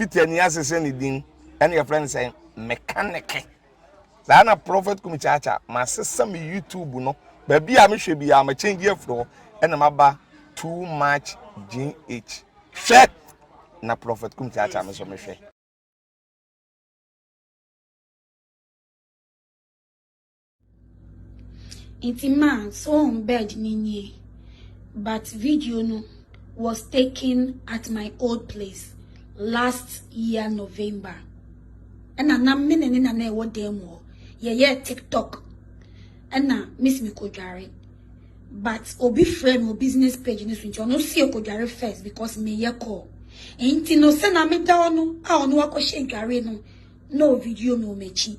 fiti ani asese ne din and your friend saying mechanic na prophet kumichacha ma sesa me YouTube no ba bia me hwe bia ma change afro and maba too much GH hwe na prophet kumichacha me so me hwe Intima so on bed ninye, but video no was taken at my old place last year November. And na mine ni na ewo demo ye TikTok. And na miss me Kojare. But obi friend or business page ni swinch no see Kojare first because me ye call. Enti no se na me da no a ono akoshe gare no video no mechi.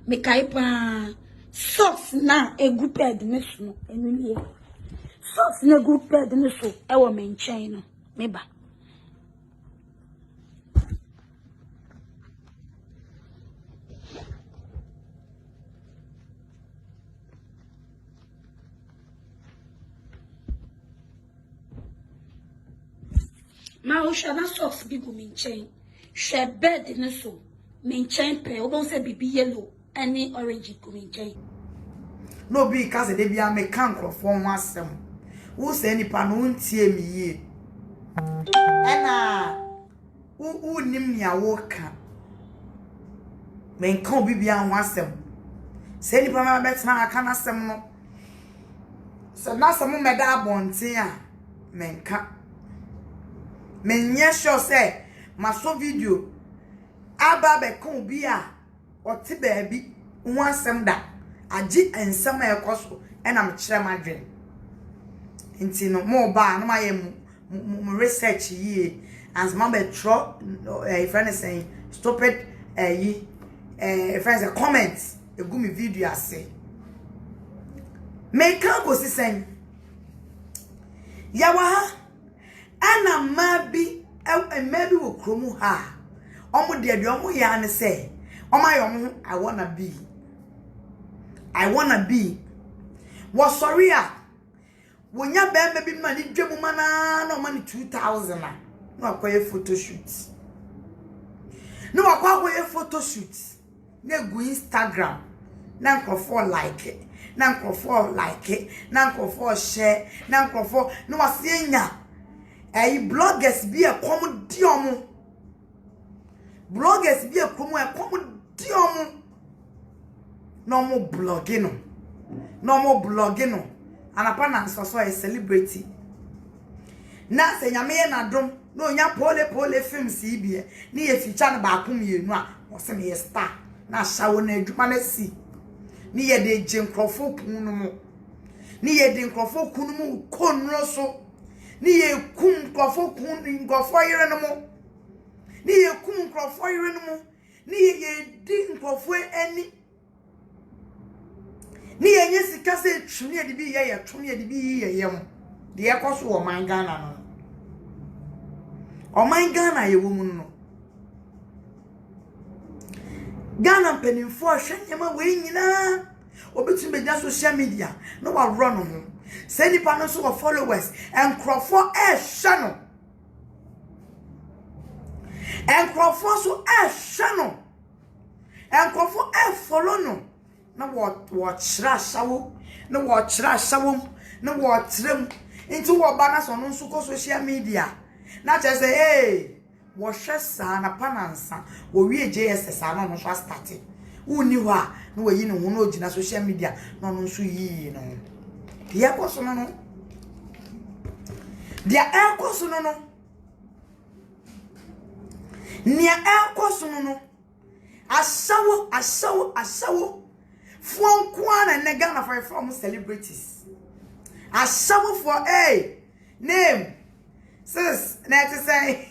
Me kai pa socks na a good bed in this no and socks na good bed in this so I will maintain no meba ma o shana socks big maintain she bed in this so maintain pe o don say bibi yellow any orange go maintain no be cause they be a mechanical for one sem who say nipa no ntie mi ye ena who nim nia wo ka men kan bi bia one sem say nipa ma betena aka na sem no so na sem me da abonten a men ka men nye sure say ma so video aba be kan bi a oti baabi one sem da agi ensem ekoso ena me kire madwen nti no mo ba no maye mo research yi as ma be tro friend is saying stupid friends a comments egu mi video ase me kan go si sen ya wa ha ana ma bi wo kromu ha omo de omo ya ne say omo ayo I wanna be. Was sorry wonya be bi ma ni dwemu mana no money 2000 no akoye photo shoot. No akoye photo shoot. Na go Instagram. Na nkofo like it. Na nkofo like it. Na nkofo share. Na nkofo no wasienya. Bloggers be a common diomo. Bloggers be a common diomo. Normal blogging and upon us so a celebrity na say nyame na dom no nya pole film CB ni e feature na ba kom yenu a wo se me star na shawo na adwuma na si ni ye de jenkrofo pun no mo ni ye de nkrofo kunu mu konro so ni ye kum nkrofo pun nkrofo yire no mo ni ye kum nkrofo yire no mo ni ye di nkrofo ani ni yenye sika se twuni edi bi ye twuni edi bi ye yem de ekoso o man Ghana no o man Ghana ye wo mu no Ghana penifo hwenyema we nyina obetu media social media no wa run no say ni pa no so followers and crofo channel and crofo so channel and crofo follow no na what chira shawo na what chira shawo na what trem into what banners on social media na just say hey what shesa na panansa wo wie JSS na no so start uni ho a na wo yi no ho no gina social media no no so yi no dia koso no dia koso no nia koso no asawo Fon kwana na Ghana for from celebrities. A shower for name. Sis, na to say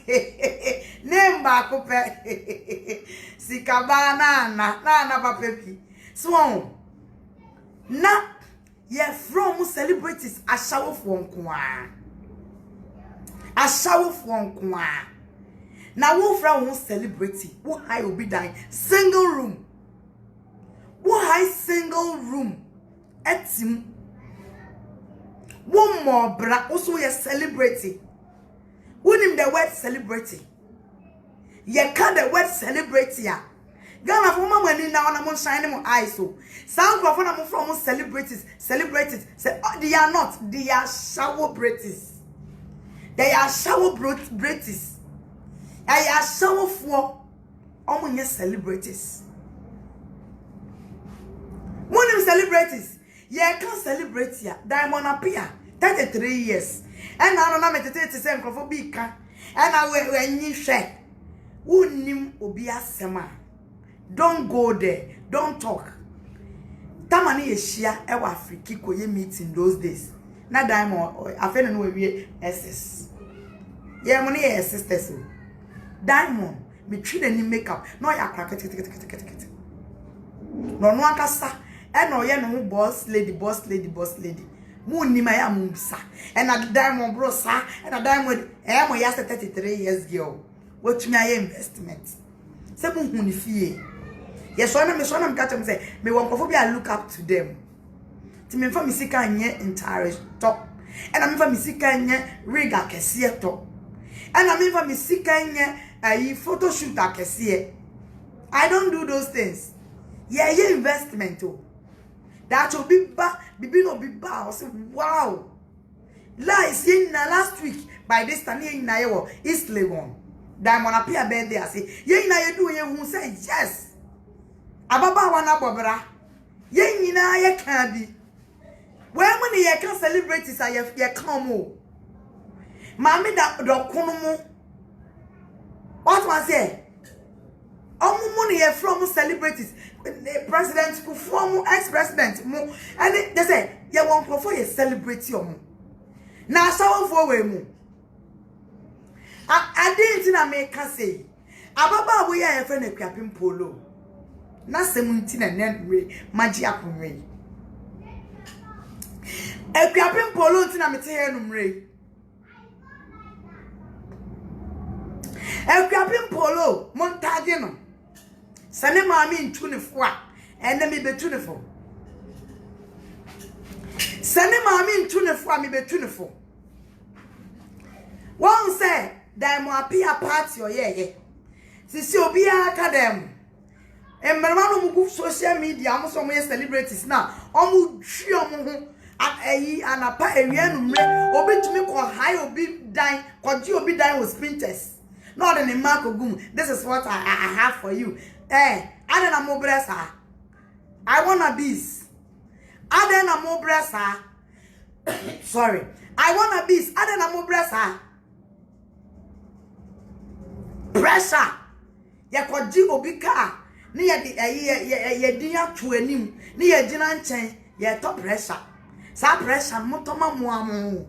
name ba ko pe. Sikabana na papepi. So na ye from celebrities a shower for kwa. A shower for kwa. Na wo from celebrity, wo high obi dan single room. One high single room etim one more bra also a celebrity. Who name the word celebrity? ye can the word celebrate ya. Ghana for mama ni now na mon shine mo eyes so. Sound for na mo from celebrities. Say they are not, they are shower bretis. They are shower bretis. They are shower for omo celebrities. One of celebrities, ye can celebrate ya. Diamond appear 33 years. And now na meditate to say nkrofo bi ka. And I when you share. Unim obi asema. Don't go there. Don't talk. Tamani yeshia ewa Afriki koye meeting those days. Na Diamond afena no we SS. Ye money ye sisters. Diamond me treat any makeup. No ya crack. No akasa. E no ye no boss lady. Mu ni ma ya mu sa. E na Diamond bro sa. E na Diamond mo ya 33 years girl. What me aye investment. Se mu hu ni fie. Yes, me catch them say me won kofo bi I look up to them. Ti me fa me sika nye entire top. And me fa me sika nye rig akese top. And me fa me sika nye ayi photo shoot akese. I don't do those things. Yeah, investment oh. That will be ba bibi no be ba. I say wow. Lies in last week by this time in na yewo East Legon. Diamond appear birthday I say ye na ye do ye hu say yes. Ababa wana bobra ye nyina ye kan bi we mu ne ye kan celebrities ye kan mo mami da dokunu mu what was say omu ne ye from celebrities president ku from ex-president mu and they say ye won pro for ye celebrity omu na sawo for we mu I didn't na make say ababa wo ye friend Akuapem Polo na 17 and then magi akunwe Akuapem Polo ntina mete he numre Akuapem Polo montage no sane maami ntunefo a ene me betunefo sane maami ntunefo a me betunefo won say Diamond appear party o ye sisi obi aka dem Emmerman no move social media am so mo celebrities na omu twi omu ho ayi anapa ewia numre obetumi ko high obi dan ko ji obi dan with sprinters not in the mark ogum. This is what I have for you adena mo bresa I wanna bees adena mo bresa sorry I wanna bees adena mo bresa pressure ya ko ji obi ka ni ye din atu anim ni ye gina nchen ye top pressure sa pressure motoma muamu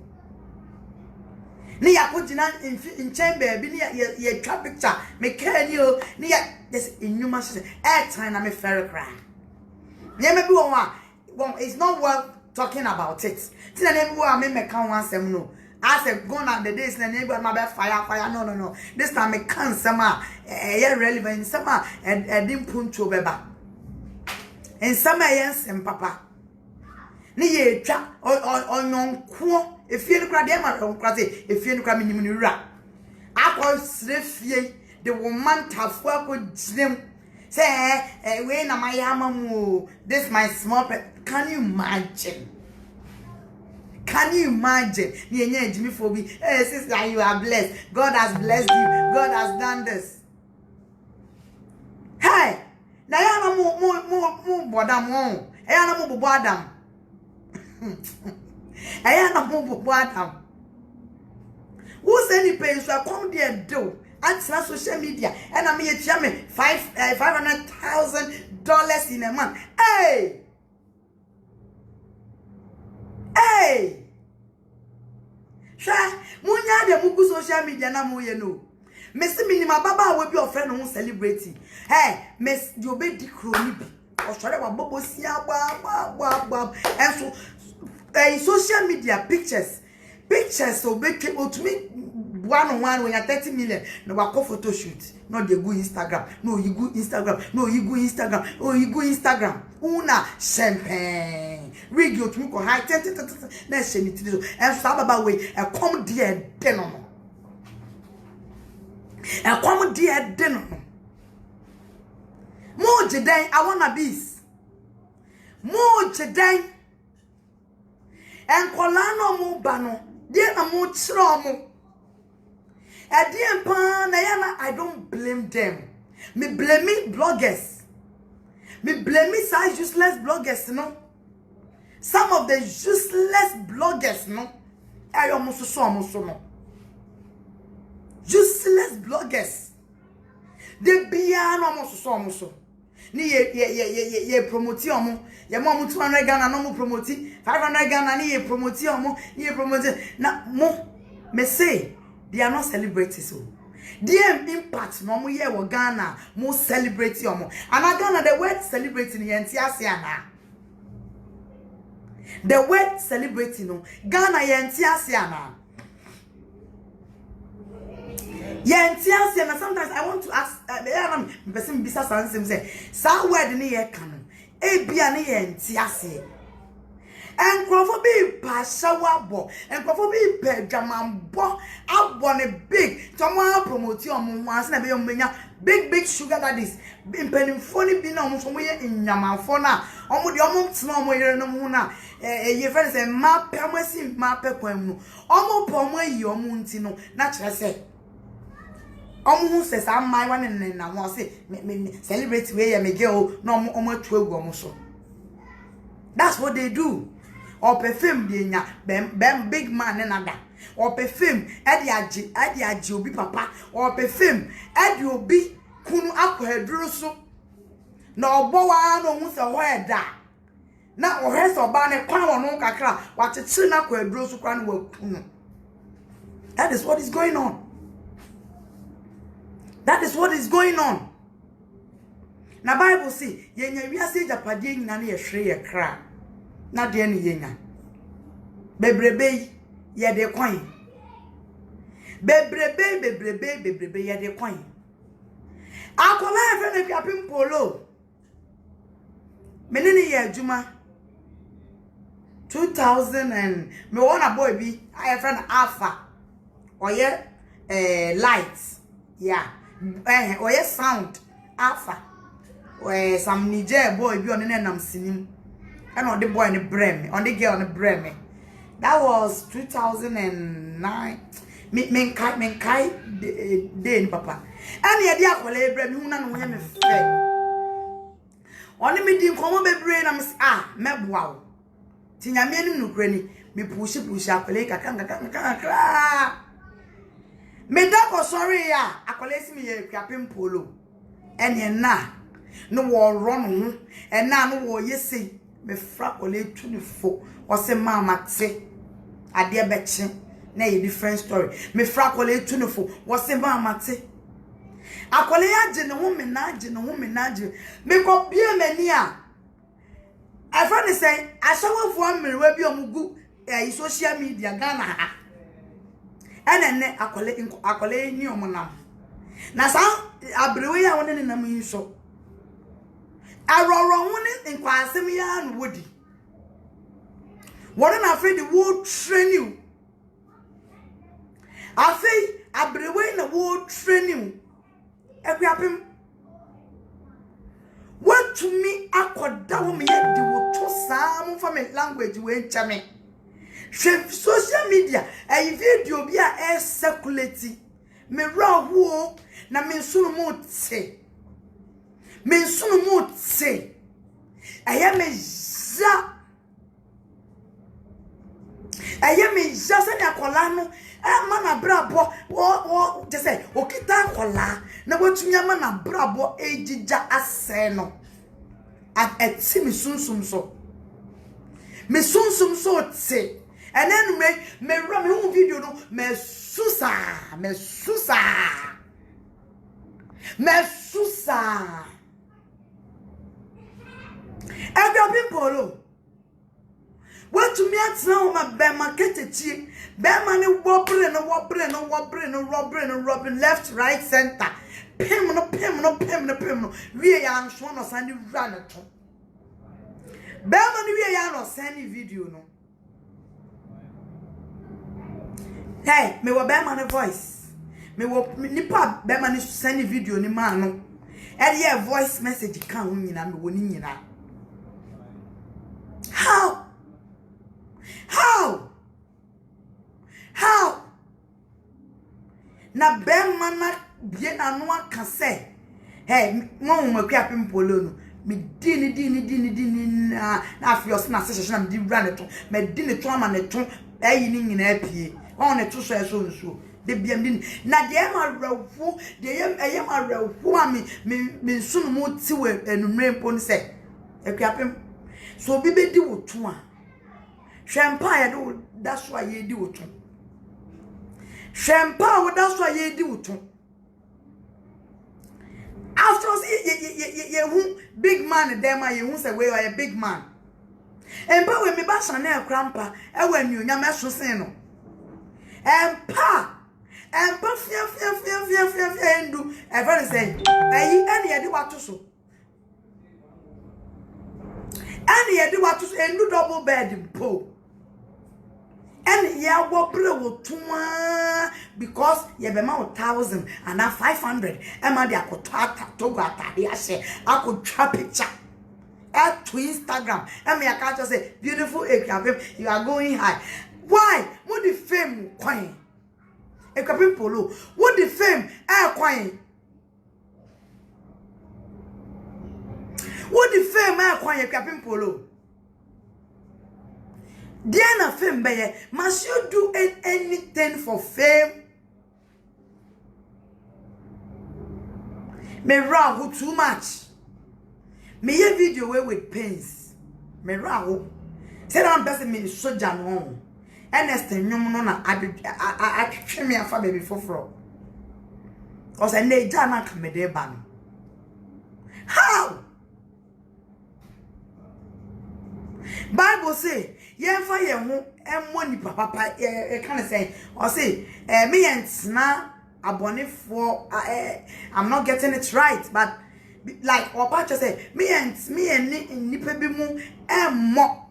ni ya ko gina nchen baby ni ye twa picture me ka ni o ni ya this inuma se time na me fair cry ye me bi won it's not worth talking about it ti na me wo me ka wan asem no I said, gone are the days and neighbor my fire. No. This time I can't summer relevant summer and didn't punch beba. And summer yes and papa. Ni ye trap on yon quo if you cry them on crazy if you cry me rap. I call slave ye the woman tough work with them. Say, when am I amamu? This my small pet. Can you imagine? Can you imagine? Jimmy Phoebe. Hey, sister, you are blessed. God has blessed you. God has done this. Hey, now you are more bodam. I am more bodam. I am more bodam. Who's any pay so come there do? And social media and I'm here to $500,000 in a month. Hey. Hey! Sha, munya de mugu social media na mo ye no. Mesi minima baba we bi ofre no celebrity. Hey, mes di obe di kroni bi. Osore wa bobo sia gba. And so social media pictures obe ke otumi one when you 30 million no wa ko photo shoot. No dey go Instagram. No you go Instagram. Una champagne. Rig you to go high 10 na shemi ti so. And so baba we e come there den no. and come dear dinner. More Jaden, I wanna bees. More Jaden and Colano Mubano, dear Amo Tromo. A dear pan, I don't blame them. Me blaming bloggers. Me blaming such useless bloggers, no. Some of the useless bloggers, no. I almost saw no. Useless bloggers. They be almost so. Ni ye promote omo. Ye mo 200 Ghana no mo promote. 500 Ghana ni ye promote omo. Ni ye promote. Na mo me say they are not celebrities so. The impact no mo ye wo Ghana mo celebrate omo. And Ghana the word celebrating ye ntia se ana. The word celebrating no Ghana ye ntia se ana. Yeah, and sometimes I want to ask person bisa sansem say sa word ni ye kan e bia ni ye ntiase enkrofo bi pa shawabo enkrofo bi pe dwamambo abo ne big tomo promote omo anse na be yo menya big sugar daddies impenimfo ni bi na omo so mo ye nyamanfo na omo de omo tena omo yere no mu na ye friend say ma pe amasi ma pe kwan mu omo po omo yi omo nti no na kire say omo says am my one na won say me celebrate we ya me girl no omo atu egu omo so. That's what they do. Or perfume de nya bem big man nada. Or perfume e de agi obi papa. Or perfume e de obi kunu akweduru so. Na obo wa no hu se ho eda. Na o he so ba ne kwan wonu kakra wa chechi na akweduru so kwan wa kunu. That is what is going on. That is what is going on. Na Bible say, yenya wiase japade nyina na ye hwe ye kra. Na de ne yenya. Bebrebe ye de kwan. Bebrebe ye de kwan. Akola efe ne kwapim polo. Menene ye adwuma 2000 and me wona boy bi I friend Alpha. Oye lights. Yeah. Oye sound Alpha. Some Niger boy be on the nam sinim. And on the boy in the breme, on the girl in the breme. That was 2009. Menkai day papa. And ye dia kwale breme hu na no he me fe. Oni me di nkomo bebre na me meboa wo. Ti nyame anim no kura ni me push akwale kaka. Me da ko sorry ya akwale si me ye kwapem polo. Ene na no wo run ho ena no wo yesi me fra kole tunifo o se mama te ade beche na ye different story me fra kole tunifo wo se mama te akole age ne ho me na age me ko bie mani a afra ne say asawafo amerewa bi omugu social media Ghana enene akole ni omunam na sa abrewe ya woni ne nam yin so aroro woni nkwasem ya no wodi wona na afre the world training afei abrewe na world training ebiapem what to me akoda wo me yedi wo to sam for me language we nchame social media e video bi a circulate me rawo na me sunu mo tse ayame ja se ni akola no mana brabo wo je say okita akola na watumi ama na brabo ejija ase no ati me sunsum so tse enen me hu video no me susa every people what to me at now my be market chi be money wobbling robbing left right center pim no we ya nso no send run to be money we ya no send video no hey me wa be money voice me wo nipa be ma ni send video ni ma no e dey voice message kan wo nyina me wo ni nyina how na be ma na bie na no aka say hey mo makua pimpolo no me dini na afios na se na me di bra ne to me di ne to ama ne to ayi ni nyina apie on ne to so nso de biam din na de ma rawu de yem arawu ami me sunu mo ti we enumre mpo ne se akuapem so bi be di wotu a hwempa ya do da so aye di wotu hwempa wo da so aye di wotu after you big man dem a you say we are a big man empa we me ba Chanel krampa e wa nyunya me so sen no empa fia endu e very say ayi ene ye de wato so endu double bed po and ya wo bre wo tuma because ye be ma 1,000 and 500 e ma de akotata to go atade a she akotwa picture at to Instagram e me aka just say beautiful Ekuapem, you are going high. Why what the fame kwan Ekuapem polo what the fame kwan what the fame kwan Ekuapem polo. Diana fame beye, must you do anything for fame? Me raw too much. Me ye video way with pains. Me raw. Say I'm best me so jano. Ernest nyum no na I trim me afa baby foforo. Cause I need jana come de ban. How? Bible say yenfa ye ho emmo ni papa kind of say or say me entsna abonefo I'm not getting it right but like or part say me nipa bi mu emmo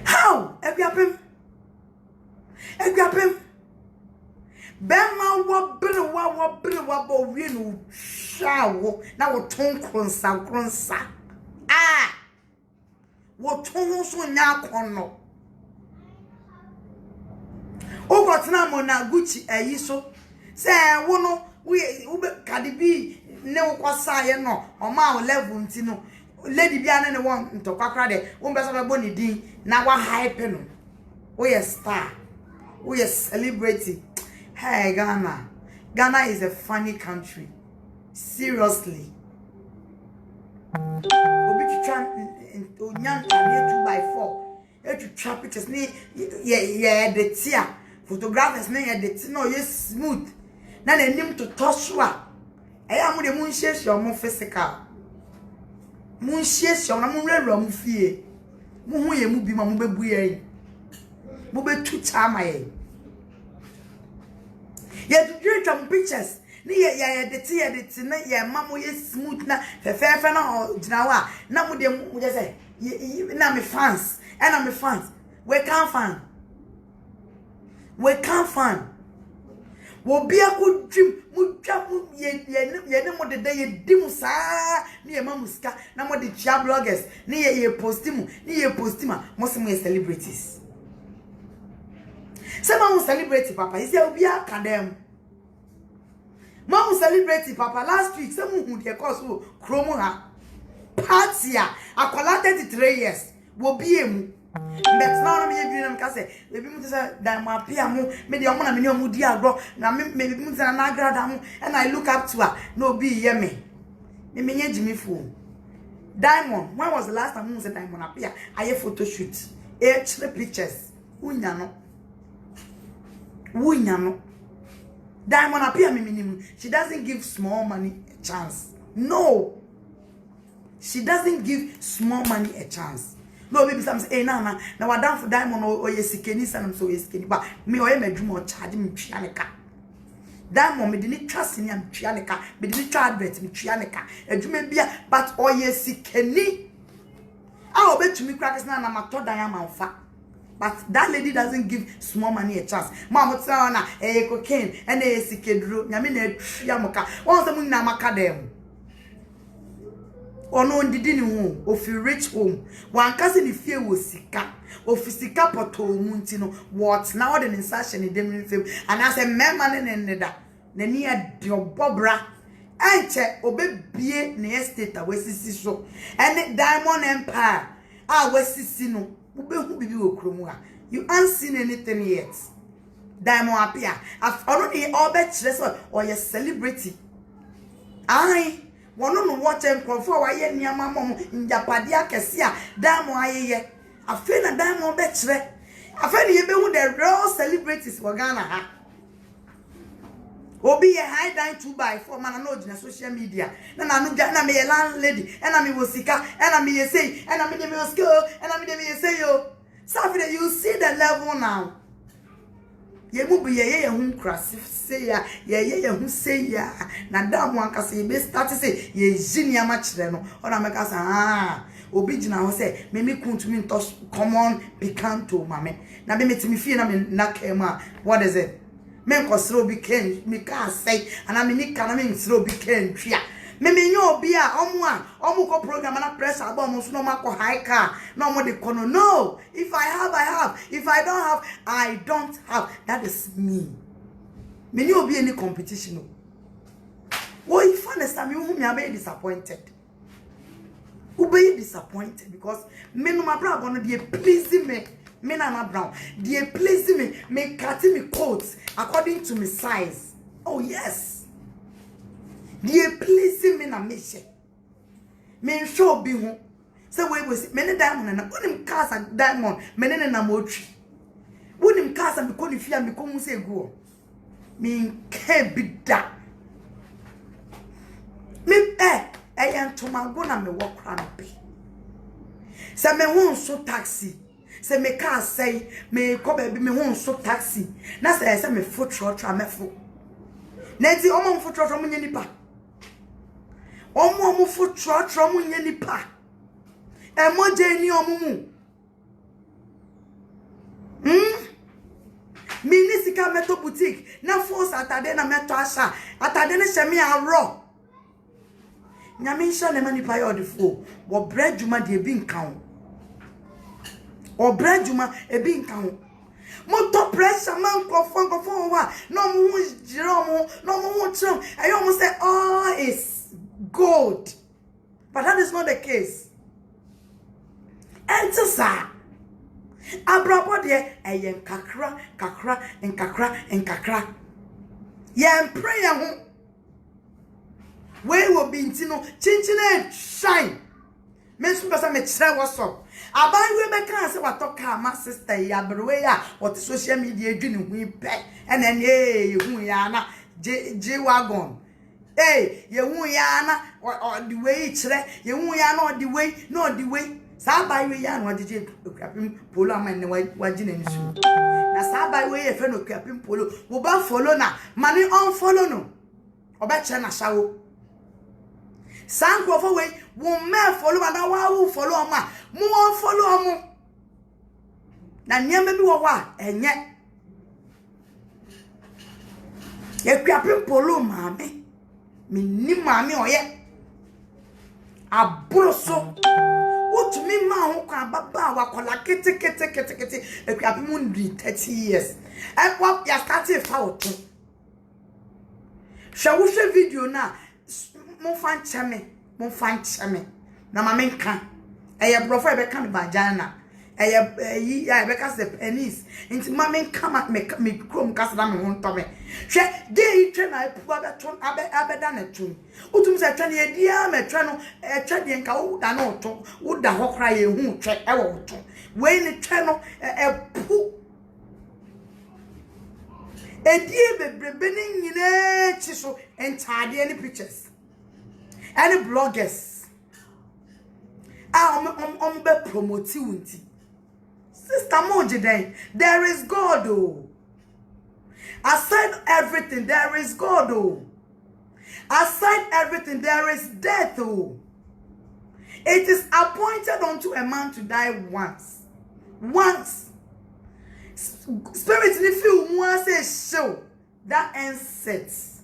how Ekuapem bema wo bere wa bo wi no shawo na wo ton kronsa wo ton so nya kono o gotna mo na Gucci ayi so se wo no we Cardi B ne wo kwasa ye no o ma o level nti no lady bia ne won ntokakra de wo be so be boni din na wa hype no wo ye star wo ye celebrity. Hey Ghana is a funny country. Seriously. Obi try onyan 2x4. You try pictures ni ye the tia. Photographers ni ye the no ye smooth. Na na nim to toshwa. Eya mu de mu nhyehyɛ omo physical. Mu nhyehyɛ na mu rewura mu fie. Mu hu ye mu bi ma mu bebu ye. Mu betu chama ye. Ye to drink some pictures. Ni ye the na ye mamo ye smooth na fefe na jinawa na mu de mu just say na me fans and I'm fans. We can't fan. Wo bia ko dream mu twa mu ye ne mo de ye dim sa ni ye mamuska na mo de chia bloggers ni ye postimu ni ye postima mo se mo celebrities. Some will celebrate Papa. Is there be a cadem? Mom will celebrate Papa last week. Some who de cause who chromo party. I collected 3 years. Will be him. But now me be them can say. Maybe me say that my pia mo. Me the omona me no di agro. Na me me say na grada mo. And I look up to her. No be hear me. Me nye Jimmy fool. Diamond. When was the last time you said Diamond appear? I photo shoot. 3 pictures. Unya no. Diamond appear me minimum. She doesn't give small money a chance. No. She doesn't give small money a chance. No, baby, some say, na we're down for Diamond or yes, sikeni, and so yes, but me or me dream or charge me trianica. Diamond, me didn't trust in him trianica, me didn't try advert me trianica. A dream be but or yes, sikeni. I'll bet to me crackers now, I'm a todd Diamond fa. But that lady doesn't give small money a chance. Mama tsana cocaine and sikedru. Nyame na yamoka. Once the mun na makadem. Ono ndidi ni home, ofi rich home. Wankase ni fie wo sika. Ofi sika poto mu nti no. What now the insertion in dem film. And I say memma ne da. Ne ni ade obobra. Enche obebie ne estate a wesisi so. And Diamond Empire. Wesisi no. Ubehu bibi wo kromu a. You ain't seen anything yet. Diamond appear. Already all bet so or your celebrity. One no watch and for why near my mom in Japadia Cassia, Diamond aye. I feel a Diamond betre. I feel you be with the real celebrities were Ghana ha. Obi a high dine 2x4 man no in social media. Then I know that me a landlady, and I me was sika, and I me say, and I me me school, and I me say yo. Safi, you see the level now. Ye mu be ye hu krasif say ya, ye hu say ya. Na dam wan ka say be start say ye jinia ma kire no. Ona make say obi gina ho say me kuntumi ntos common picanto mame. Na be metimi fie na me nakema. What is it? Me nkosro obi ken me ka say ana me nika na me nsro obi ken twia. Me nyo obi a omu ko program na press aba omu so no makọ high car no omu de kono. No, if I have, if I don't have, I don't have. That is me. Me nyo obi any competition no. Wo if understand me who me be disappointed. Who be disappointed because me no my brother no dey please me. Me na brown. Dey please me cut me coats according to my size. Oh yes. They pleasing me na mission. Me show be ho. Say we was many diamond na unim cars and diamond many na motri. Unim cars and because if you me come say go. Me ke be da. Me yan to my go na me walk ram be. Say me won so taxi. Say me car say me ko be me won so taxi. Na say me foot trot me fo. Nenti omo foot trot mo nyanipa. Omo foot trot mo nyanipa. Emoje ni omo Minisika meto boutique na force atade na meto asha atade ne hye me aro nyame nsha ne manipa ya odefo wo bread juma de bi nkan o bread juma e bi nkan moto pressure man kofon wa no mo jiro mo no mo trom ayo mo say all is good, but that is not the case. Enter sir abrabo de eyen kakra yen pray ho we will be ntino chinchine shine me so pesa me kire what's up aban we be kan se watoka ma sister ya brewe ya what social media dwene hu pe ene hu ya na G wagon ye hu ya na the way kire ye hu ya na the way sa bai we ya no dije okrapim polo aman ne wagina nsu na sa bai we ye fe no okrapim polo wo ba follow na mani unfollow no oba che na shawo sanko for we wo me follow na wa wo follow ma mo unfollow mo na nyembe bi wo wa enye ye okrapim polo maame mi ni maame oye abroso to me ma ho kwa baba wa kola kete ekwapi mu 30 years ekwa ya start fa oto shawo video na mo fan chame na ma menka eye brofo e be kan vagina eye ya be ka se penis nti ma menka me krom ka sada me ho ntome hwe de itwe na epu abeton abeda na tun utum se twa na edia metwa no etwa de nka wo da na oto wo da ho kra ye hu twe e wo oto we ni twa no epu edie bebrebe ni nyine chi so entade any pictures any bloggers be promote unti sister Mojiden, there is God oh. Aside everything, there is God oh. Aside everything, there is death oh. It is appointed unto a man to die once. Spirit in the field one say show that ends sets.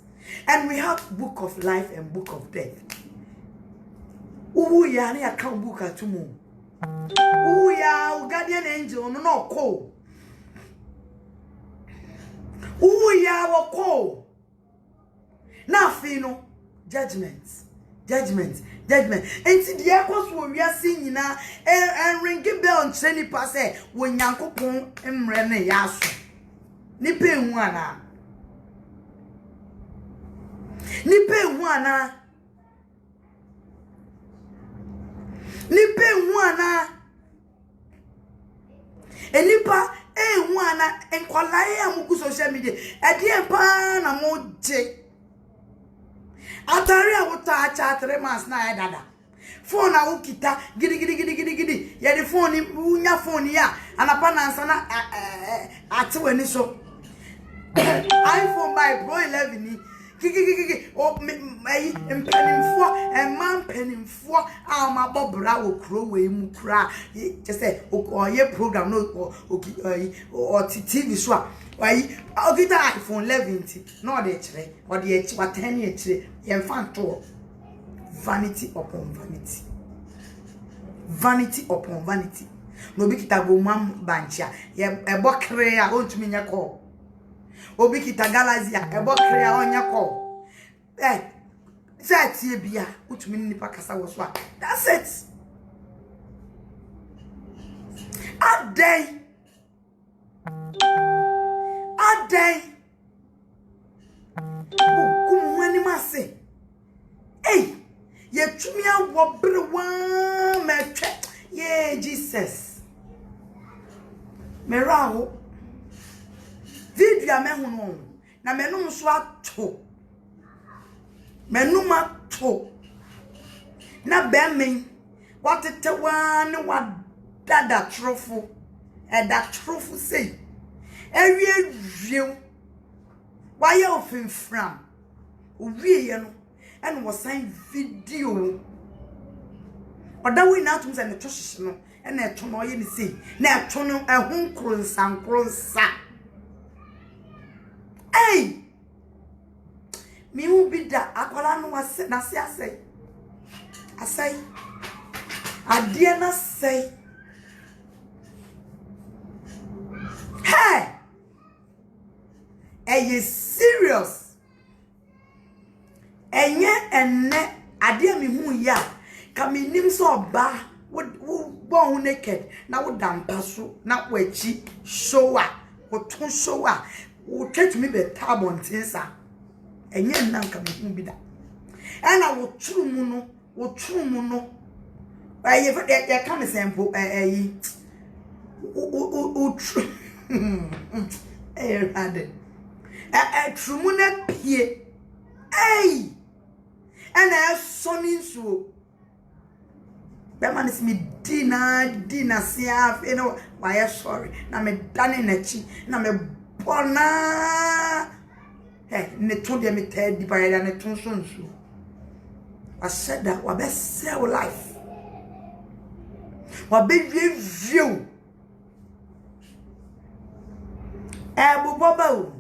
And we have book of life and book of death. Ooh ya ni account book atumo. Ooh ya guardian angel no call. Ooh ya wo call. Now fino judgments. Judgment. Enti the echoes will we are seeing now and ring a bell and training pass when Yankopon emrene yasu. Nipe wana. Enipa wana enkwalaye amuku social media. Edi empa na moje. Atari awuta acha 3 months na dada. Phone a ukita gidi. Ya the phone unya phone ya anapa na ansana ati weni so. iPhone by Pro 11 ni gigi o empanimfo emman panimfo a ma bobra wo kro we mu kra just say oye program no o TV so a why ogita iPhone 11 no de kire o de echi wa 10 ye kire ye mfa to vanity upon vanity no bi kita go mam bancha ye ebo kre a ontumi nya call obi kita galaxy ebo kre a onya call say tie bia utumi nipa kasa wo so a that's it a day kum wani mase ye tumi awo bre wa metwe ye Jesus meraho video amehunu na menum so ato menuma to na bemen watete wan wa dada trofo da trofo sei ewie why ofin from owie no and was sign video oda we na atum se ne to hihye no and e to no ye ni sei na e to no ehun kronsa mi hu bi da akwala no wase na se asai adie na sei Eye serious enye enne ade mi hu ya ka mi nim so ba wo bon naked na wo dampa so na wo achi show a wo to show a wo twetumi me be tabon tinsa enye nna ka mi hu bi da ana wo turu mu no aye ye ka me sempo ayi o tru rade trumuna pie ana sonin so be man is me dina sia fe no why sorry na me dane na chi na me bona ne to de me te di bare na to so nsu I said that wa be sell life wa be view Ebu boba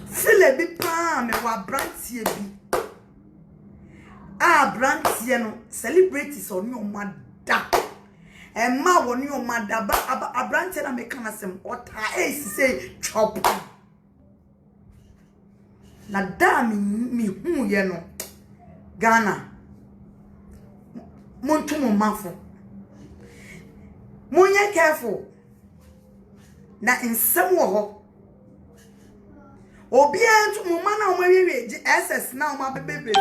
file bi pa me wa brantie bi brantie no celebrities oni omada ma woni omada ba brantie na me kana sem ota say chop na da mi hu ye no Ghana Muntu mafo Munye careful na nsem wo ho obi antu mo mana o mawewe SS na o mabebe no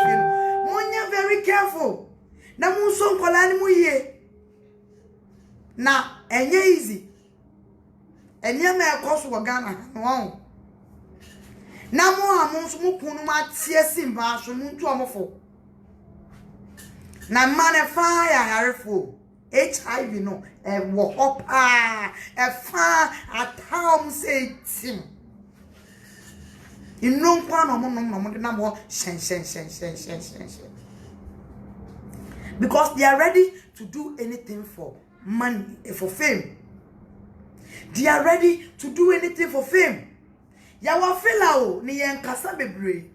munye very careful na munso nkola ni muye na enye easy enye me ekoso wo Ghana no na mo amunso mo kunu ma tie simba so muntu omofo na man fire hareful HIV no wo hopa fa atam say tim inu nkwa no mo de na mo shen. Because they are ready to do anything for money, for fame. They are ready to do anything for fame. Yawa fila o ni yen kasa bebre.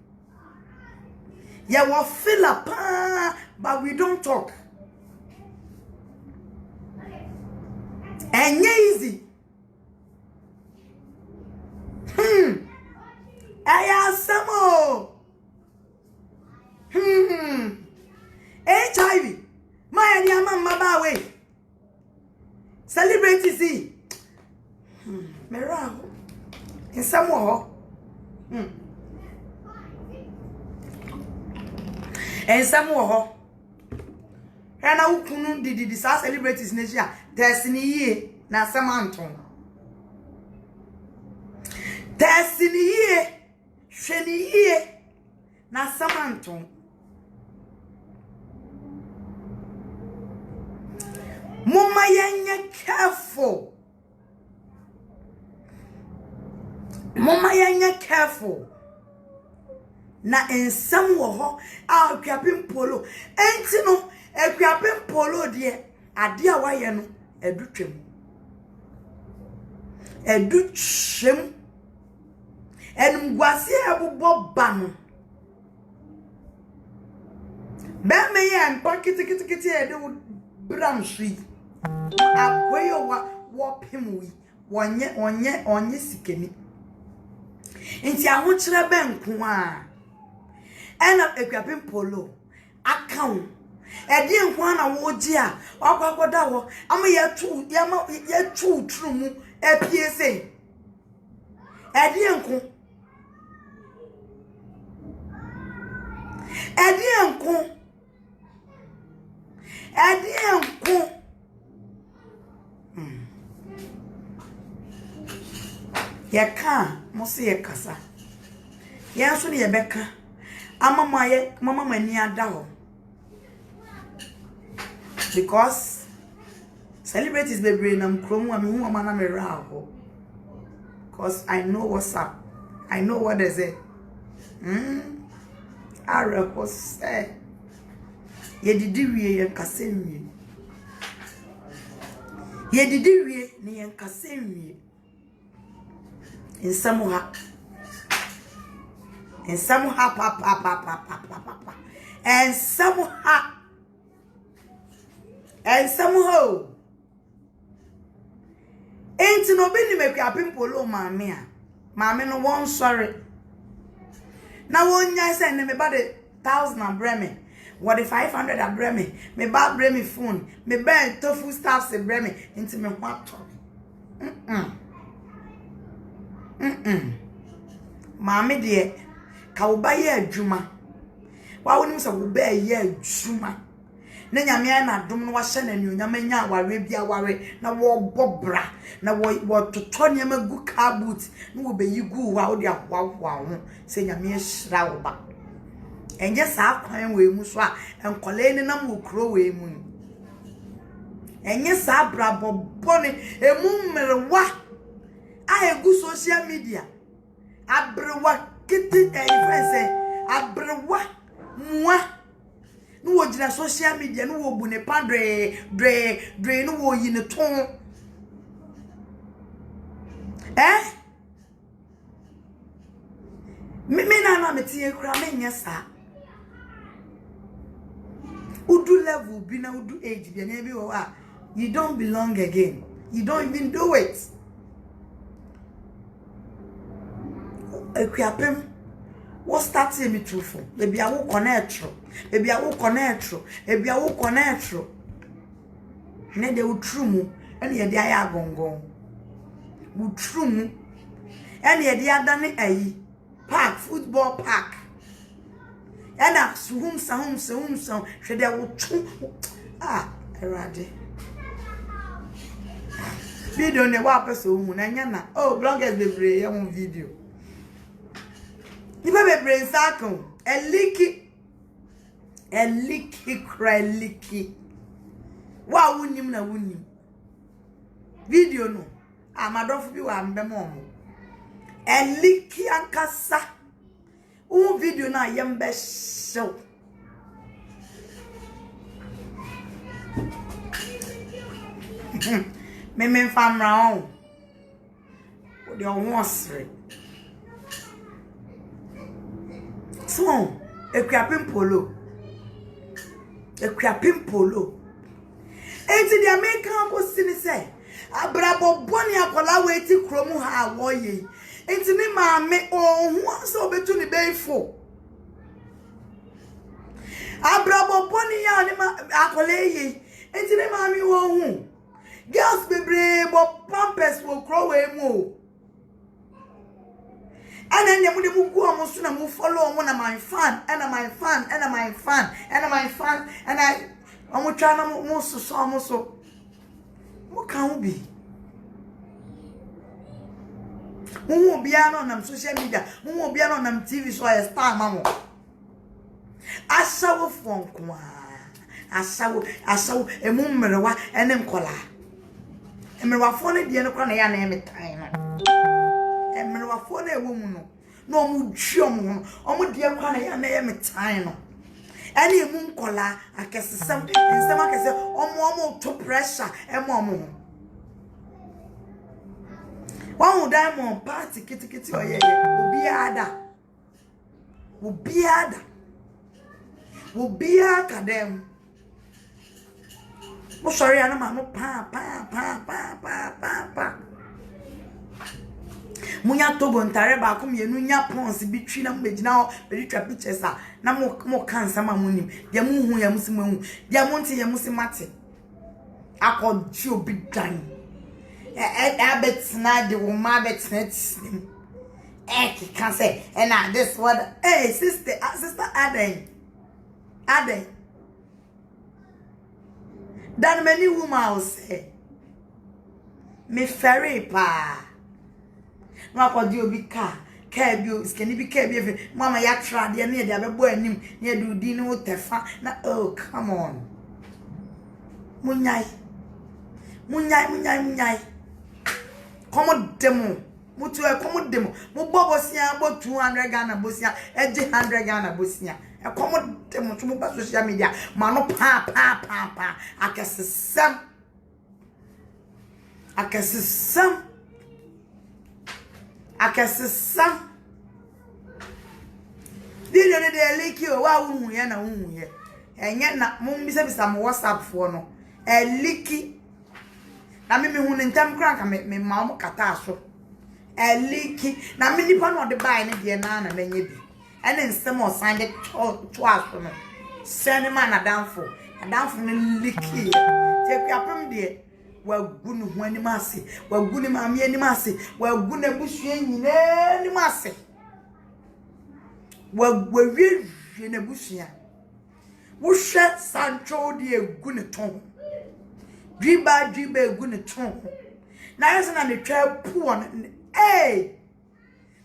Yawa fila pa, but we don't talk. And easy. Aya samo. HIV. My dear mama bawe. Celebrity see. Mera. In some more. And some more. And I couldn't did the celebrities nature. Destiny ye na Samanton. Destiny ye. Sheni ye na Samanton. Mama yenye careful. Mama yenye careful. Na ensam wo ho a kwapem polo. Enti no kwapem polo de ade a waye no edutwem. Edutwem. Enumguase ebubo ba no. Be me ye mpa kitikiti e de bram sui. Agweyo wa pemwi. Onye sikeni. Nti ahokyere benko a ena ekwapem polo account edi nko na wo gi a akwakoda wo ama ye tu trumu APSA edi nko yeka mosi yekasa yenso ne yebeka mama mani ada ho because celebrities be brain am krom am hu mama na me ra ho because I know what's up. I know what is it. Ara ko say ye didi wie ye kasemwie ye didi wie ne ye kasemwie in some ha pa and somehow ain't no be ni me kwapem polo maame a maame no won sorry na won nya say ne me ba de 1000 breme what the 500 a breme me ba breme phone me ba tofu staff se breme into me what maame de ka wo ba ye adwuma wa wonim se wo ba ye adwuma na nyame na dom no wa hye na nyonyama nya aware bia aware na wo bobra na wo totɔ nyama gu car boot na wo beyi gu wa wo de ahwaahwa ho se nyame hyira wo ba enje sa kwan we mu so a enkole ni nam wo kro we mu enye sa brabo bone emu mmerwa a egu social media abrewa kiti influence abrewa muwa no wo gina social media no wo bu ne padre dre no wo yi ne ton me na metie kura me nyesa udu level bi na udu age bi na bi wo a you don't belong again, you don't even do it. Ekwapem what started me truthful baby I will connect baby I will connect baby I will connect ne de utru mu ene ye de aya gongon utru mu ene ye de adane ayi park football park ena hum sa hwe de utru erade video ne wa pese hu na nya na bloggers bebre ye won video Nipa be brain circle, a leaky cry leaky. Wa wunim na wunim. Video no. Amadofo bi wa mbemo mo. A leaky ankasa. Un video na yembe show. Me fam round. What you want sre? So, equiapim polo. Enti the American go sini say, abrabo boni akola we ti kromu ha awoye. Enti me maame ohun so betu ni beifo. Abrabo boni ya ni akola ye. Enti me maame ohun. Girls bebre bo pampers wo kro we mu. And then you move go almost na move follow one of my fan, and my fan, and my fan, and my fan, and I'm trying to move so almost so. What can we be? Who will be on social media? Who will be on TV so I star mamo? I saw phone kwa. I saw a mummerewa and them collar. And me wa phone the end of the name time. Me wa phone a woman no mu dwom omo de kwa na ya me tan no ene mu nkola akesesem nsem akese omo to pressure omo wan diamond party kitikiti oyeye obi akadem mo sorry ana ma no pa munya togo ntare ba ko mienu nya pons bitwi na mbegina ho be twa pictures na mo kansa ma munim de mu hu ya musimu hu de mo nti ya musimate akọji obi dan abetsna de wo ma betsna tsim can say and this what hey sister Aden dan many woman will say me ferry pa ma ko di obi ka bi skeni bi ka bi mama ya tra de na de abebo anim na de udi ni wotefa na oh come on munyai komo demo mutu e komo demo mo bobosia bo 200 Ghana bosia eje 100 Ghana bosia e komo demo so mo ba social media ma no pa akesesam Did they leak you? Wow, and yet, Mum bisa some WhatsApp for no. A leaky. Na me hun in time crank me mama kataso. A leaky. Na me nipa no de buy ne de na na menye bi. And then some more signed it twice for me. Send man a down for ne leaky. Take your pum de. Wagunu hu animase wagunu maami animase wagunu abusu nyine animase wagwe na busu wo hwe sancho de egunu ton driba egunu ton na yeso na ne twa pu on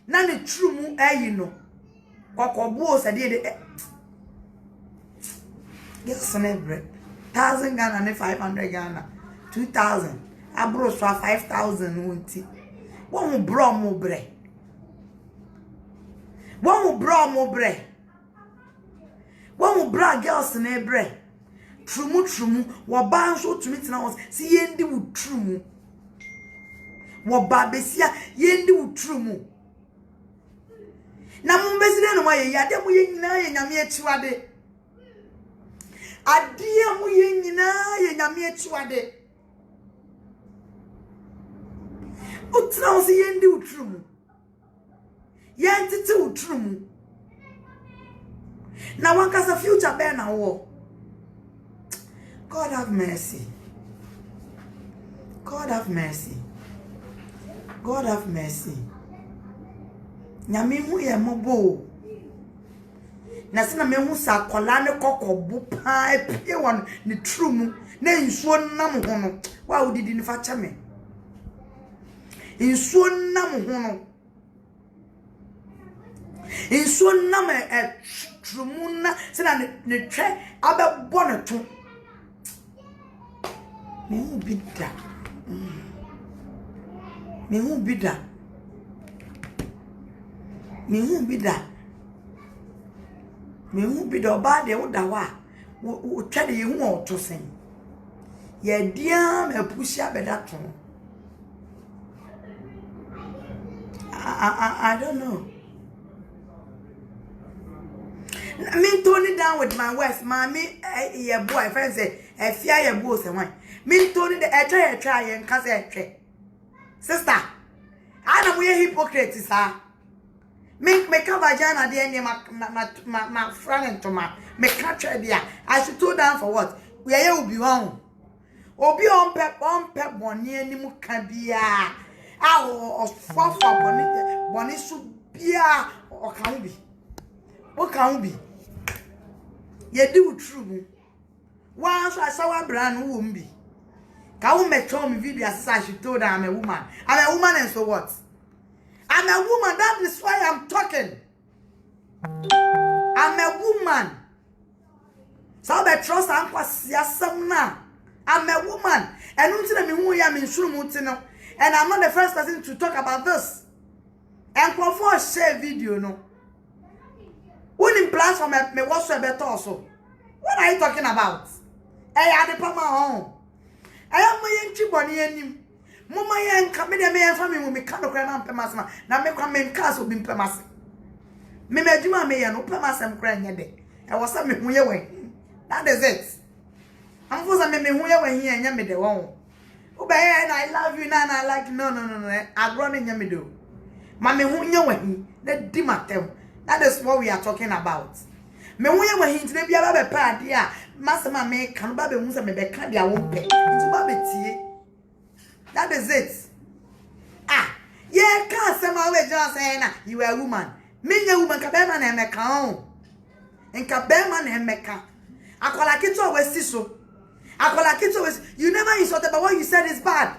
na ne trumu ayi no kokobu o sade de yes na bre 1000 Ghana ne 500 Ghana 2000 abro so 5000 wonti won bro mo bre won bra girls na bre trumu wo ba so tumi tina won si yendi wo trumu wo ba besia yendi wo trumu na mo bezire no ye ade mo ye nyina ye nyame achiwade ade mo ye nyina ye nyame achiwade utra o si yendi wo trumu yentiti wo trumu na wankasa future be na wo God have mercy. Nyame hu ye mobo. Na sina me hu sa kola ne kokobu pa epie won ne trumu na nsuo nam ho no. Wa odidi ni fa chame. Nsuo nam ho no. Nsuo nam trumu na sina ne twe abebo ne to. Me hu bida. me hu bi do ba de wo da wa wo twede ye hu o to sen ye dia me pushi abeda to I don't know. Me tone it down with my words, mommy. Your boy, friend say, "I fear your boss and wine." Me tone it. I try and cause I try. Sister, I know we are hypocrites, sir. Me cover Jana the end my friend and Toma. Me catch idea. I should go down for what? We are will be on. Obi on pep one near ni mu can be or for bonnie should be or can be. What can be? Ye do true. Once I saw a brand who won't be. Can me told me video as she told her I'm a woman. I'm a woman and so what? I'm a woman, that is why I'm talking. I'm a woman. So I trust I'm now. I'm a woman. And until me who am in Shurumutino. And I'm not the first person to talk about this. And for share video no. When in platform me watch a better also. What are you talking about? I had a pama home. I am my young chiboni and Mama yan come me and family when me can't cry pemasma. Now me come in castle bin pemas. Me juma me and pemas and crying a day. I was some me way. That is it. I'm for some me who you were here and yammy the one. Obey and I love you now. I like no. I run in yammy do. Mammy who you were here. Let dimatem. That is what we are talking about. Me who you were here to be a bad dear. Master me can baby who's a me can be a won't pay. It's baby. That is it. Yeah, can't say my way just saying you are a woman. Me a woman kabema na meka o. En kabema na meka. Akola kito always so. Akola kito always you never insulted but what you said is bad.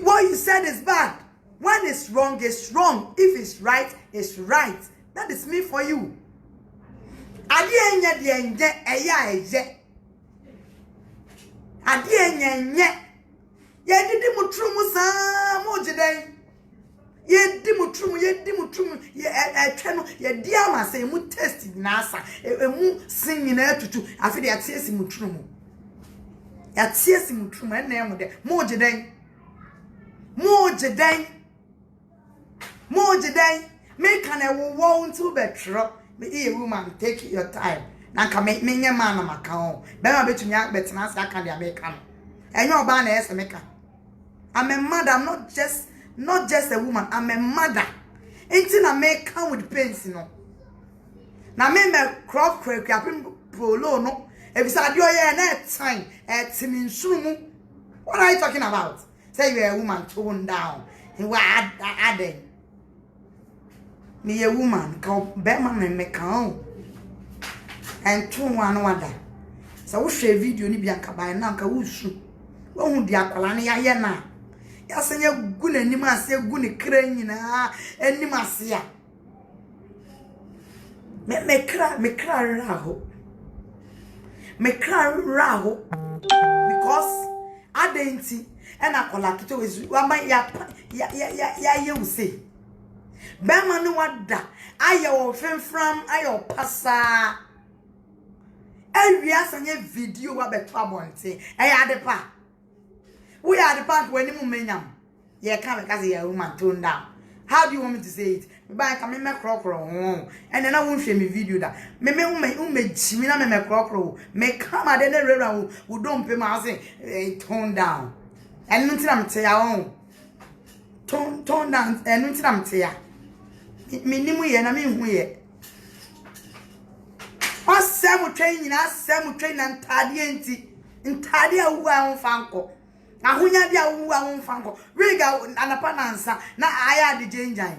What you said is bad. When it's wrong, it's wrong. If it's right, it's right. That is me for you. Adi enya de enje eya eje. Adi enya ye didi mutrumu sa mo jeden ye di mutrumu ye etwe no ye di amase mu test na asa emu sin na atutu afi de atiesi mutrumu ya tiesi mutrumu na emu de mo jeden me can a wo to betro me e woman take your time na ka me nye man na maka ho be ma betumi betena asa aka de America no enyo ba na ese meka. I'm a mother. I'm not just a woman. I'm a mother. Ain't na me come with pains, you know. Na me crop crack polo no. If you say na time, timinsumu. What are you talking about? Say you're a woman tone down. You were adding. Me a woman, go Berman and Mekao. And 2 1 wonder. So we share video ni bianca by Nanka Wushu. Won't the aqualani ya. Yasanya gune ni masia gune krenyi na eni masia me kra raho because adenti ena kola kito wezu wama ya use bema ni wada aye wo femfram aye opasa ewi asanya video wa beto abonte adepa we are the part when you menyam. Yeah, come because you're a woman tone down. How do you want me to say it? By coming my crocro, and then I won't share me video that. Me chimina me crocro. Me come at any rera who don't pay my say tone down. And until I'm tell your own. Tone down and until I'm tell ya. Me and I mean we. Us Samu training and Tadienti. In Tadia who I won't fanko. Ahunya dia wu awon fanko riga anapa nansa na aya de jenjan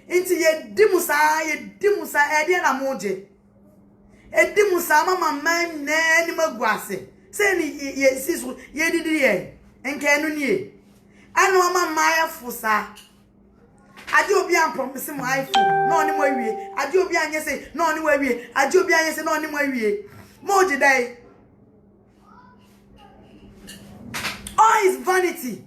inti ye dimusa e de na moje e dimusa mama man na ni maguase se ni ye sisu ye didi ye enke nu ni anu mama ya fusa ade obi an promise mo iPhone no ni mo awie ade obi anye se no ni mo awie ade obi anye se no ni mo awie moje dai. All is vanity.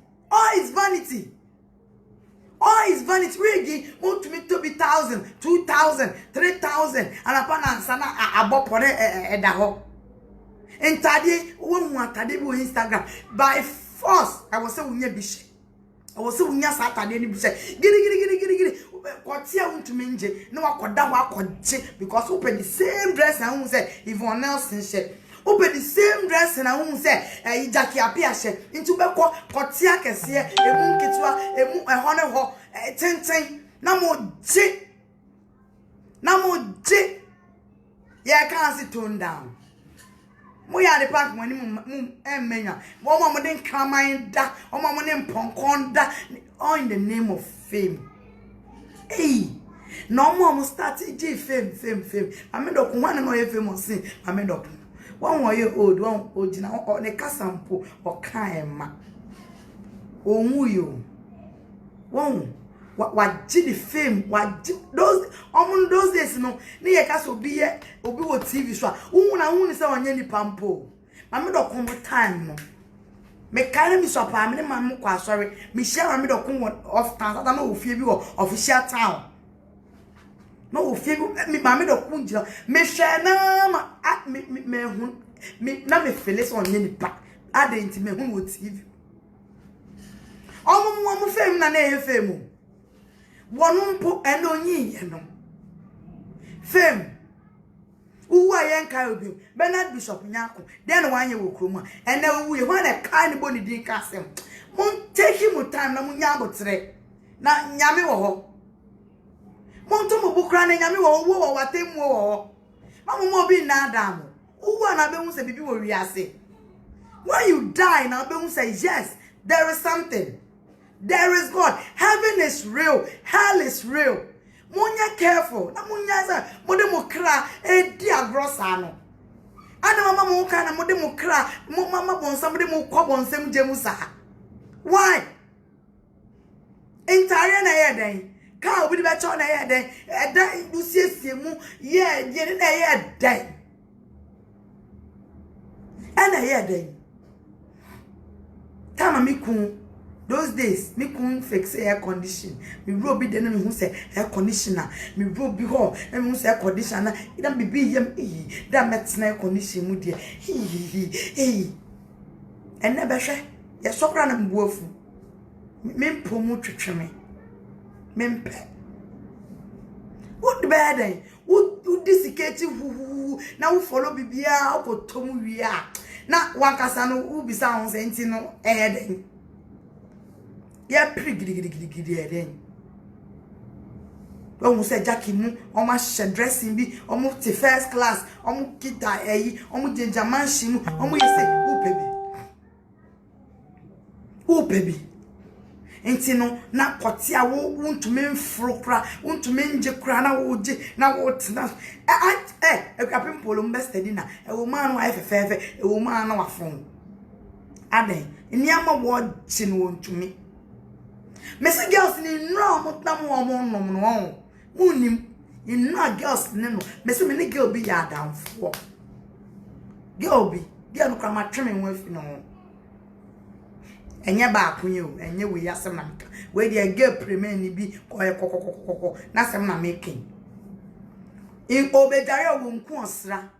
All is vanity. Wigi, want to me to be 1,000, 2,000, 3,000, and upon ansana abopone edaho. And tadi, one tadi bu Instagram. By force, I was so bish. I was so Saturday ni say, giri. Kotia won't minje, no akoda wa koje because open the same dress and who say Yvonne Nelson she. Open the same dress and who say Jackie Apia she. Into beko kotia kese emu kitwa emu ehone ho ten na mo je yeah can't sit tone down. We are the park when menya. One more than Kamanda, one more than Ponconda, all in the name of fame. Hey, no more must start fame. I made up one and no famous thing. I made up 1 year old, one old or the Casampo or Kaima. Oh, you one. What did the fame? What those days? No, near Castle be a TV show. Who is on any pampo? I made up one time. No, me carry me so pa me man kwa sorry. Me share me do come off town. I don't know if you official town. No if you me mama do come jira. Me share na me hun me na me feel so on any pa. I didn't me hun with TV. Omo fame na na fame. One po and only fame. Who I am Caribbean, Bernard Bishop Nyako, then 1 year with Kruma, and now we want a kind body drink cast him. Won't take him with time, no Munyabo today. Now Yami wo. Montomo Bukran and Yami wo, what they more. Mamma more be now damn. Who wanna be say people will say? When you die, now be say yes, there is something. There is God. Heaven is real. Hell is real. Munya careful. Na munya za mode mo kra e di agrosa no. Ana mama mo ka na mode mo kra mo mama bonsa mode mo kwa bonsam jemu sa. Why? Entire na ye den. Ka obi be cho na ye den. E dan du siesie mu ye ye na ye den. Ana ye den. Tama mi kun. Those days, me couldn't fix air condition. Me robe be then who say air conditioner. Me robe be ho, and who say air conditioner. It don't be yam that met air condition with you. He. And never share. Yes, so grand and woeful. Men promote to me. Men pet. What the bad day? What dissicate who now follow Bibia or Tomu we are. Not one casano who be sounds ain't no air. Yeah, pretty then. Almost a Jackie Moon, almost a dressing be, almost the first class, almost kita almost ginger mansion, almost say, oh baby. Ain't no, not potia won't to mean frocra, won't to mean jacrana wood, now what's not. A captain polum best dinner, a woman wife a feather, a woman on a phone. Ade, in Yama watching one to me. Messy girls in no no Moonim in no girls no Messy many girl be ya down for girl be girl no my trimming with no and ya back you and you we are some where the girl premium be coco that's I'm not making in Obedaria won't consra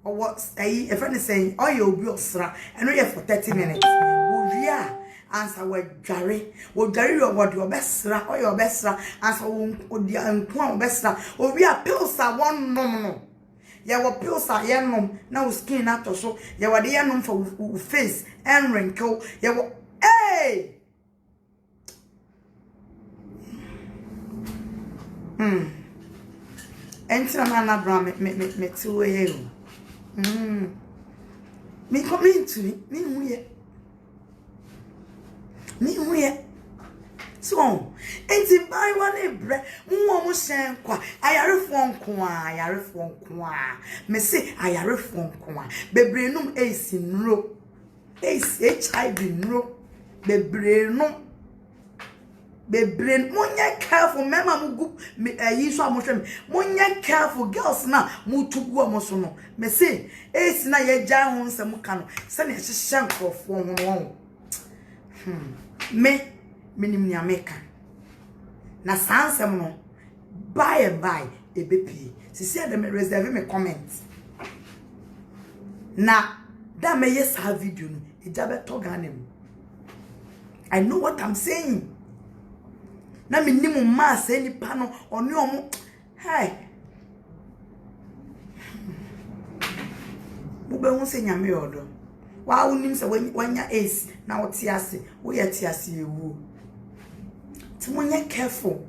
or what a friend is saying oh you'll be osra and we have for 30 minutes oh answer what Jerry or your best or your best answer one best or we are pills are one nominal. Ya were pills are yanum now skin out or so. Ya were the yanum for face and wrinkle. Ya were hey. Enter another bra me 2 a.m. Me come into me so enti buy one bre mo shen kwa ayarefo nko a me say ayarefo nko a bebrenum esi nro HIV nro bebrenum monya careful mema mugu yi so amohwe monya careful girls na mutugu amoso no me say esi na ye gya ho nsem ka no se na hyehye nkofo ho no me minim nya meka na sansem no by and by ebepi sisi ade me reserve me comment na da me yes ha video no eja beto Ghana mu. I know what I'm saying. Na me nimu ma se nipa no oni omo hey mo be hu se nyame yodo wa unim se wanya ace na wote ase wo ye te ase ewu ti monye careful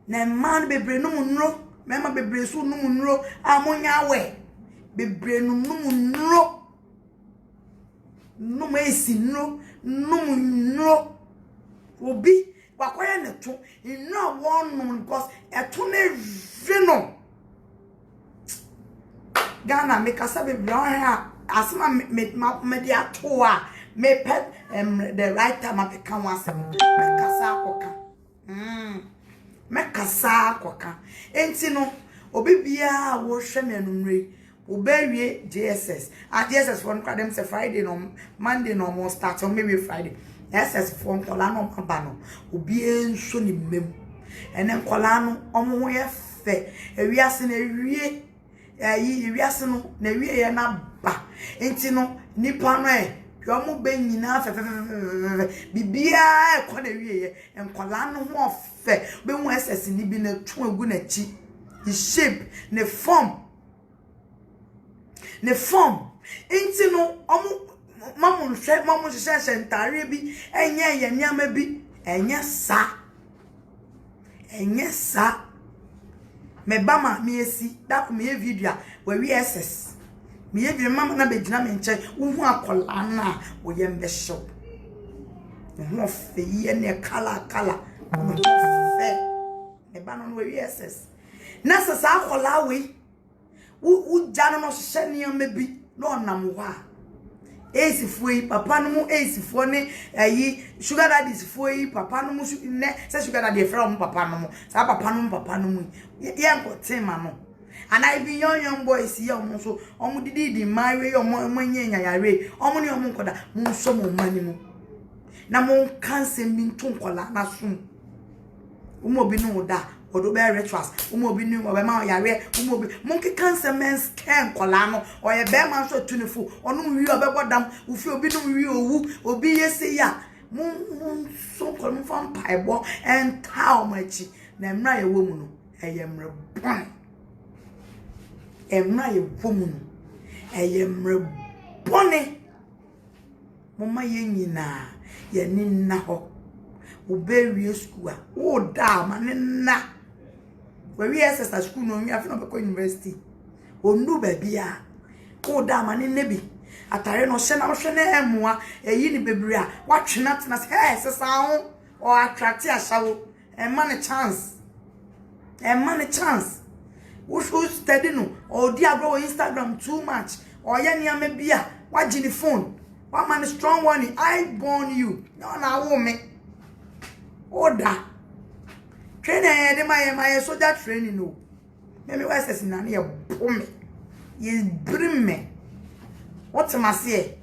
na man bebre no munro mema bebre so no munro amonya we bebre no munro no mesi no munro obi wakoya ne to inu won because eto ne veno Ghana me kasa bebre ha asema me dia to a me pet the right time I can once me kasa akoka me kasa akoka enti no obi bia wo hwe me anumre obawie JSS JSS for no dem say Friday no Monday no mo start or maybe Friday SS for kola no maba no obi enso ni mem enen kola no omo ho ye fe ewiase na ewie ewiase no na ewie ye na ba enti no nipa no yomu be nyina fe bibia e kwa na wiye enkola no ho fe be hu SS ni bi na tu agu na chi the shape the form enti no mamu hye ntare bi enye ye niama bi enye sa me bama me esi da ko me video we SS me ye bi mama na begina me nche uhu akola na wo ye mbehyew wo fe ye ne kala wo fe me ba no we SS na sasa akola we u jano no hye ne am bi no nam ho a esifo yi papa no mu esifo ne ayi sugar daddy sifo yi papa no mu ne se sugar daddy from papa no mu sa papa no mu ye nkote ma no and I be young boys here so omo didi marry omo nyenya yare omo ne omo nkoda mu so mo mani mu na mo cancel mi nto nkola na sum umo bi no da odo be rituals umo bi no be ma yare umo bi mo ke cancel men scam nkola no o ye be man so tunifu ono wi obebodam ufi obi no wi owu obi yese ya mo so nkola mo fam paibo and how much na mra ye wo mu no eyemre bon emra ye womun eyemre bone mama ye nyina ye ninna ho obewie school o da ma ninna we SS school no wi afino be university onu ba bia o da ma ninna bi atare no hye na hwe na emoa eyi ni bebre a watwena tena sesa ho o attract ashawo e man chance we should study no or dia bro Instagram too much or ya niam bia wagi ni phone one man strong one I born you no na wo me order training de my soldier training no me SS na na ye bome ye brim me what am I say